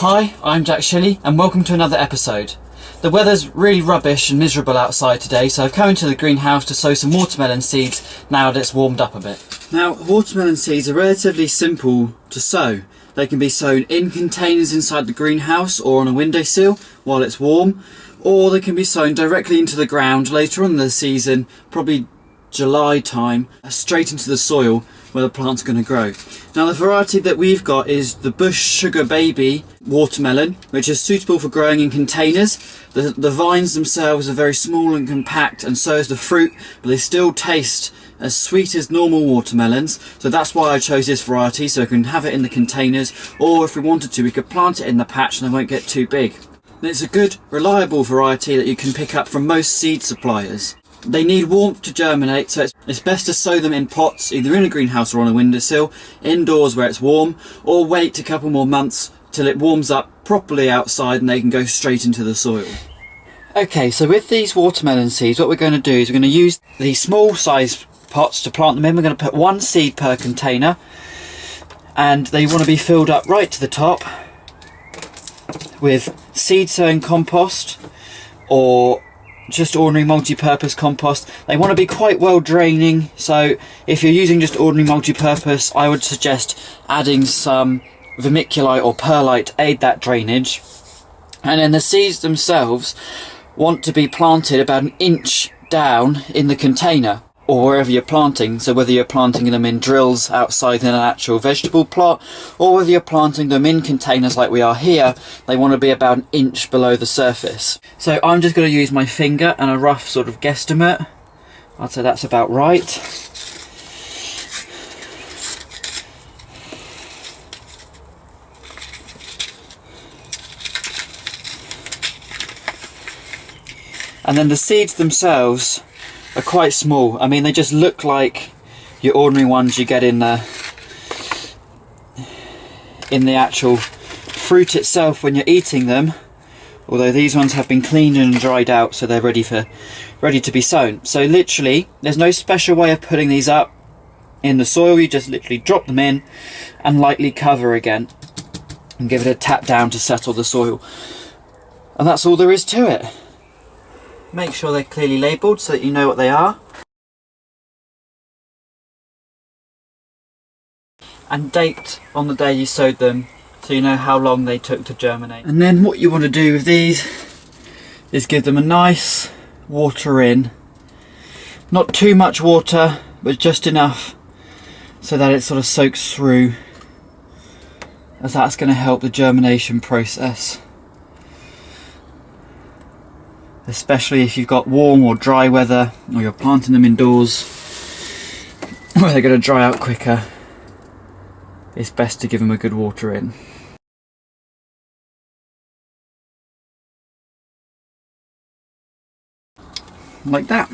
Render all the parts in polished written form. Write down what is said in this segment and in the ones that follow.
Hi, I'm jack.shilley and welcome to another episode. The weather's really rubbish and miserable outside today, so I've come into the greenhouse to sow some watermelon seeds now that it's warmed up a bit. Now, watermelon seeds are relatively simple to sow. They can be sown in containers inside the greenhouse or on a windowsill while it's warm, or they can be sown directly into the ground later on in the season, probably July time, straight into the soil where the plant's going to grow. Now the variety that we've got is the Bush Sugar Baby watermelon, which is suitable for growing in containers. The vines themselves are very small and compact, and so is the fruit, but they still taste as sweet as normal watermelons, so that's why I chose this variety, so I can have it in the containers, or if we wanted to we could plant it in the patch and they won't get too big. And it's a good, reliable variety that you can pick up from most seed suppliers. They need warmth to germinate, so it's best to sow them in pots, either in a greenhouse or on a windowsill, indoors where it's warm, or wait a couple more months till it warms up properly outside and they can go straight into the soil. Okay, so with these watermelon seeds, what we're going to do is we're going to use these small size pots to plant them in. We're going to put one seed per container, and they want to be filled up right to the top with seed sowing compost or just ordinary multi-purpose compost. They want to be quite well draining, so if you're using just ordinary multi-purpose, I would suggest adding some vermiculite or perlite to aid that drainage. And then the seeds themselves want to be planted about an inch down in the container or wherever you're planting, so whether you're planting them in drills outside in an actual vegetable plot or whether you're planting them in containers like we are here, they want to be about an inch below the surface. So I'm just going to use my finger and a rough sort of guesstimate. I'd say that's about right. And then the seeds themselves are quite small. I mean, they just look like your ordinary ones you get in the actual fruit itself when you're eating them, although these ones have been cleaned and dried out, so they're ready to be sown. So literally there's no special way of putting these up in the soil. You just literally drop them in and lightly cover again and give it a tap down to settle the soil, and that's all there is to it. Make sure they're clearly labelled so that you know what they are. And date on the day you sowed them so you know how long they took to germinate. And then what you want to do with these is give them a nice water in. Not too much water, but just enough so that it sort of soaks through, as that's going to help the germination process. Especially if you've got warm or dry weather, or you're planting them indoors where they're going to dry out quicker, it's best to give them a good water in. Like that.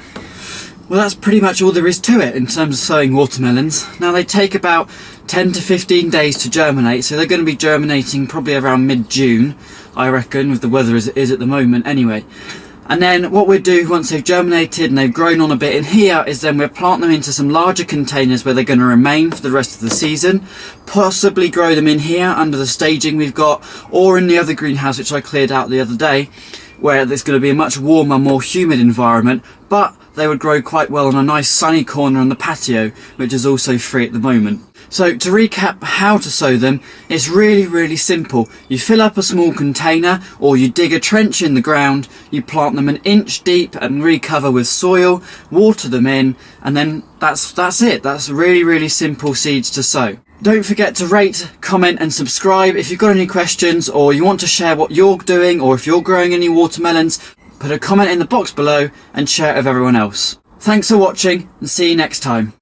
Well, that's pretty much all there is to it in terms of sowing watermelons. Now they take about 10 to 15 days to germinate, so they're going to be germinating probably around mid-June, I reckon, with the weather as it is at the moment anyway. And then what we'll do once they've germinated and they've grown on a bit in here is then we'll plant them into some larger containers where they're going to remain for the rest of the season. Possibly grow them in here under the staging we've got, or in the other greenhouse which I cleared out the other day, where there's going to be a much warmer, more humid environment, but they would grow quite well on a nice sunny corner on the patio, which is also free at the moment. So to recap how to sow them, it's really simple. You fill up a small container, or you dig a trench in the ground, you plant them an inch deep and recover with soil, water them in, and then that's it. That's really simple seeds to sow. Don't forget to rate, comment and subscribe. If you've got any questions or you want to share what you're doing, or if you're growing any watermelons, put a comment in the box below and share it with everyone else. Thanks for watching and see you next time.